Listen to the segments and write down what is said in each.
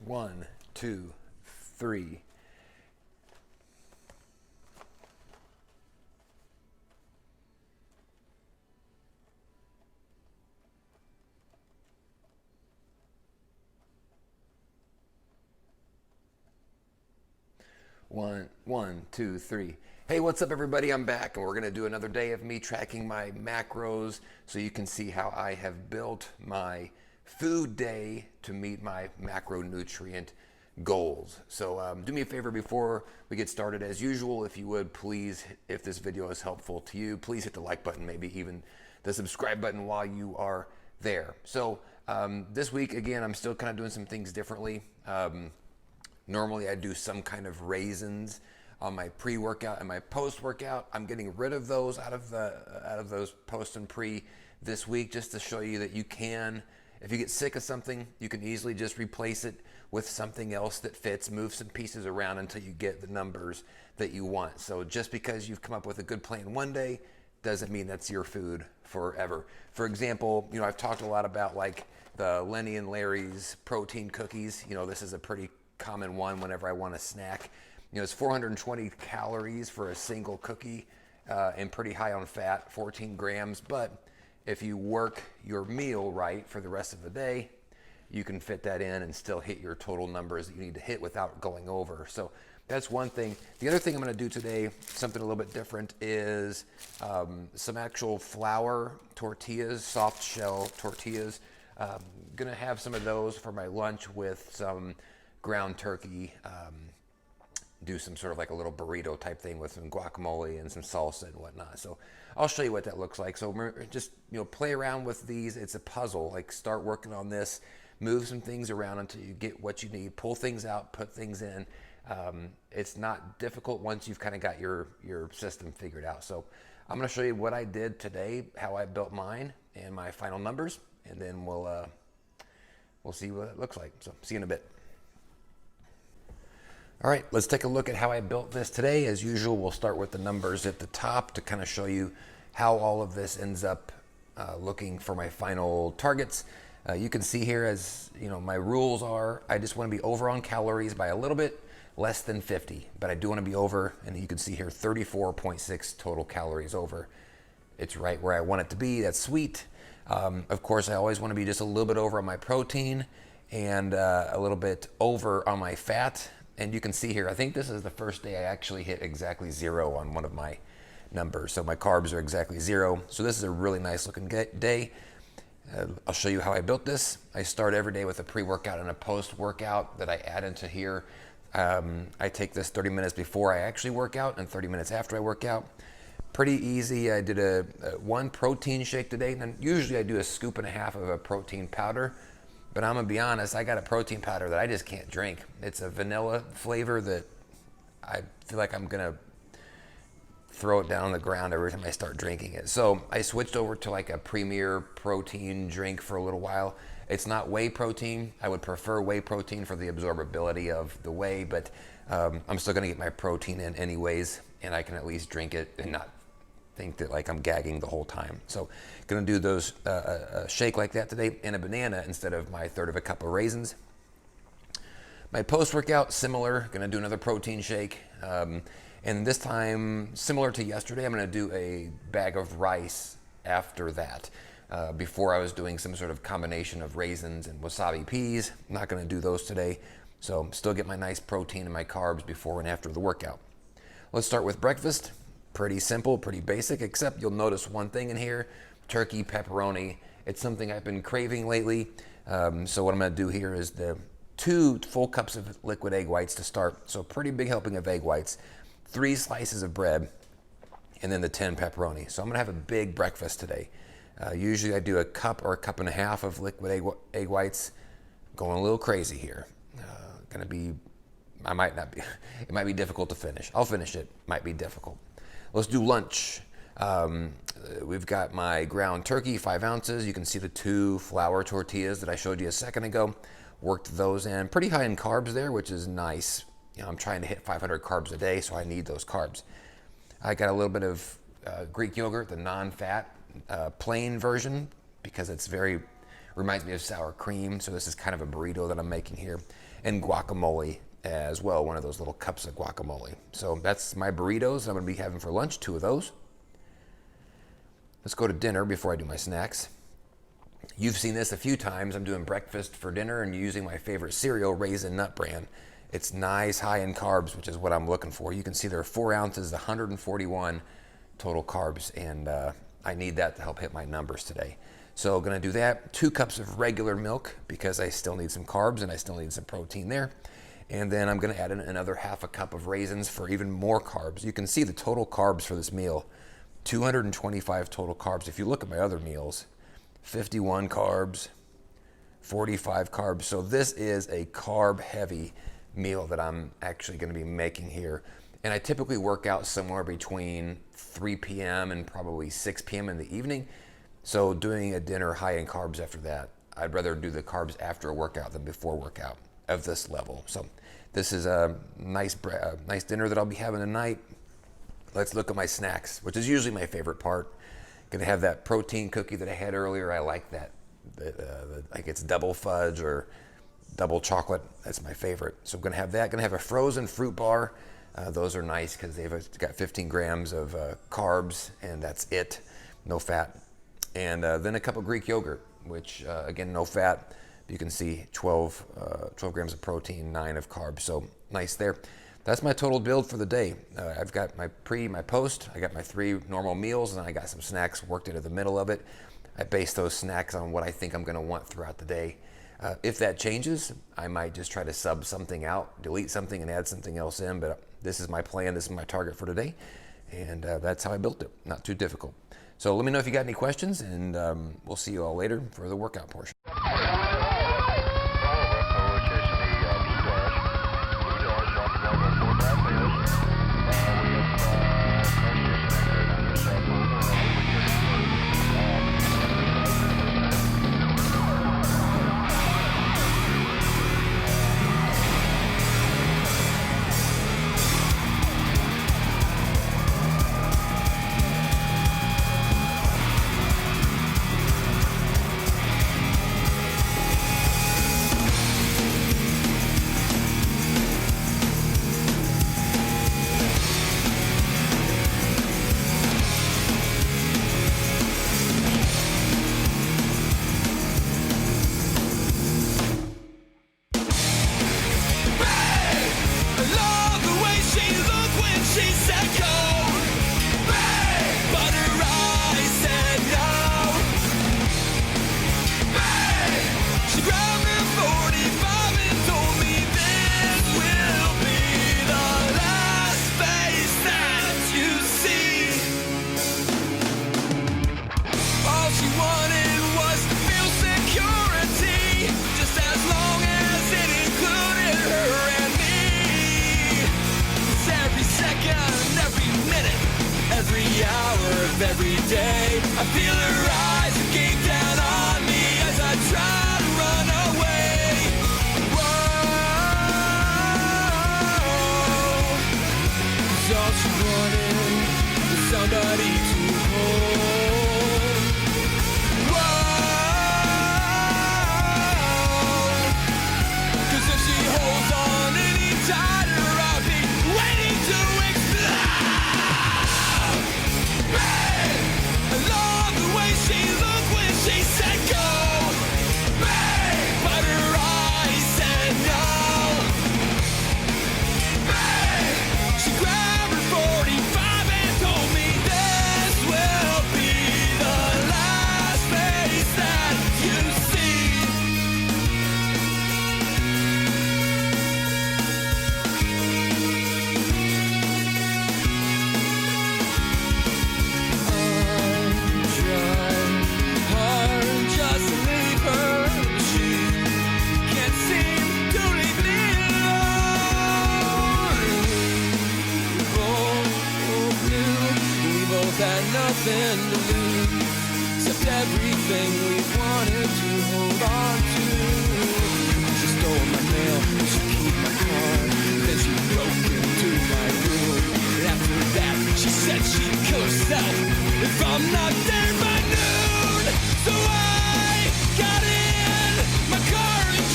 1, 2, 3. One, two, three. Hey, what's up, everybody? I'm back, and we're gonna do another day of me tracking my macros so you can see how I have built my food day to meet my macronutrient goals. So do me a favor before we get started. As usual, if you would, please, if this video is helpful to you, please hit the like button, maybe even the subscribe button while you are there. So this week, again, I'm still kind of doing some things differently. Normally I do some kind of raisins on my pre-workout and my post-workout. I'm getting rid of those out of those post and pre this week, just to show you that you can, if you get sick of something, you can easily just replace it with something else that fits, move some pieces around until you get the numbers that you want. So just because you've come up with a good plan one day doesn't mean that's your food forever. For example, you know, I've talked a lot about like the Lenny and Larry's protein cookies. You know, this is a pretty common one whenever I want a snack. You know, it's 420 calories for a single cookie and pretty high on fat, 14 grams. But if you work your meal right for the rest of the day, you can fit that in and still hit your total numbers that you need to hit without going over. So that's one thing. The other thing I'm going to do today, something a little bit different, is some actual flour tortillas, soft shell tortillas. Going to have some of those for my lunch with some ground turkey, do some sort of like a little burrito type thing with some guacamole and some salsa and whatnot. So I'll show you what that looks like. So just, you know, play around with these. It's a puzzle. Like, start working on this, move some things around until you get what you need, pull things out, put things in. It's not difficult once you've kind of got your system figured out. So I'm going to show you what I did today, how I built mine and my final numbers, and then we'll see what it looks like. So see you in a bit. All right, let's take a look at how I built this today. As usual, we'll start with the numbers at the top to kind of show you how all of this ends up looking for my final targets. You can see here, as you know, my rules are, I just want to be over on calories by a little bit, less than 50, but I do want to be over, and you can see here 34.6 total calories over. It's right where I want it to be. That's sweet. Of course, I always want to be just a little bit over on my protein and a little bit over on my fat. And you can see here, I think this is the first day I actually hit exactly 0 on one of my numbers. So my carbs are exactly 0. So this is a really nice looking day. I'll show you how I built this. I start every day with a pre-workout and a post-workout that I add into here. I take this 30 minutes before I actually work out and 30 minutes after I work out. Pretty easy. I did one protein shake today, and usually I do a scoop and a half of a protein powder. But I'm gonna be honest, I got a protein powder that I just can't drink. It's a vanilla flavor that I feel like I'm gonna throw it down on the ground every time I start drinking it. So I switched over to like a Premier protein drink for a little while. It's not whey protein. I would prefer whey protein for the absorbability of the whey, but I'm still gonna get my protein in anyways, and I can at least drink it and not think that like I'm gagging the whole time. So gonna do those a shake like that today, and a banana instead of my third of a cup of raisins. My post-workout, similar, gonna do another protein shake, and this time, similar to yesterday, I'm gonna do a bag of rice after that. Before I was doing some sort of combination of raisins and wasabi peas. I'm not gonna do those today, so still get my nice protein and my carbs before and after the workout. Let's start with breakfast. Pretty simple, pretty basic, except you'll notice one thing in here: turkey pepperoni. It's something I've been craving lately. So what I'm gonna do here is the 2 full cups of liquid egg whites to start. So pretty big helping of egg whites, 3 slices of bread, and then the 10 pepperoni. So I'm gonna have a big breakfast today. Usually I do a cup or a cup and a half of liquid egg whites. Going a little crazy here. I might not be, it might be difficult to finish. I'll finish it, might be difficult. Let's do lunch. We've got my ground turkey, 5 ounces. You can see the 2 flour tortillas that I showed you a second ago. Worked those in. Pretty high in carbs there, which is nice. You know, I'm trying to hit 500 carbs a day, so I need those carbs. I got a little bit of Greek yogurt, the non-fat plain version, because it's very Reminds me of sour cream, so this is kind of a burrito that I'm making here. And guacamole as well, one of those little cups of guacamole. So that's my burritos I'm gonna be having for lunch, 2 of those. Let's go to dinner before I do my snacks. You've seen this a few times. I'm doing breakfast for dinner and using my favorite cereal, Raisin Nut Bran. It's nice, high in carbs, which is what I'm looking for. You can see there are 4 ounces, 141 total carbs, and I need that to help hit my numbers today. So gonna do that. 2 cups of regular milk because I still need some carbs and I still need some protein there. And then I'm gonna add in another half a cup of raisins for even more carbs. You can see the total carbs for this meal, 225 total carbs. If you look at my other meals, 51 carbs, 45 carbs. So this is a carb heavy meal that I'm actually gonna be making here. And I typically work out somewhere between 3 p.m. and probably 6 p.m. in the evening. So doing a dinner high in carbs after that, I'd rather do the carbs after a workout than before workout of this level. So this is a nice dinner that I'll be having tonight. Let's look at my snacks, which is usually my favorite part. Gonna have that protein cookie that I had earlier. I like that. Like it's double fudge or double chocolate. That's my favorite. So I'm gonna have that. Gonna have a frozen fruit bar. Those are nice because they've got 15 grams of carbs and that's it, no fat. And then a cup of Greek yogurt, which again, no fat. You can see 12 grams of protein, 9 of carbs. So nice there. That's my total build for the day. I've got my pre, my post. I got my 3 normal meals, and I got some snacks worked into the middle of it. I base those snacks on what I think I'm gonna want throughout the day. If that changes, I might just try to sub something out, delete something and add something else in, but this is my plan, this is my target for today, and that's how I built it. Not too difficult. So let me know if you got any questions, and we'll see you all later for the workout portion.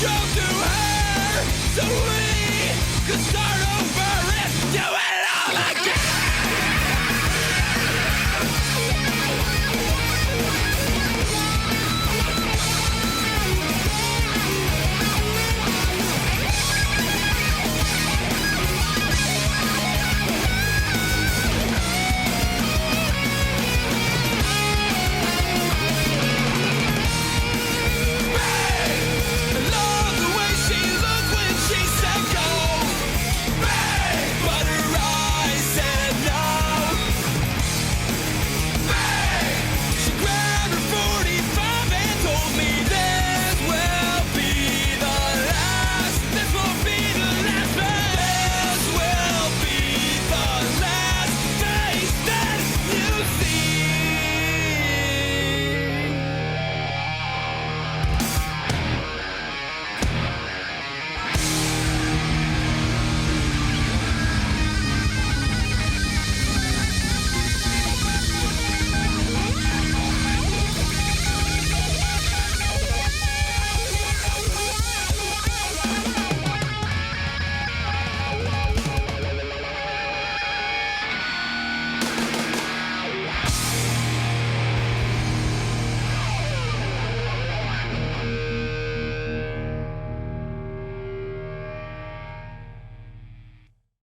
Jump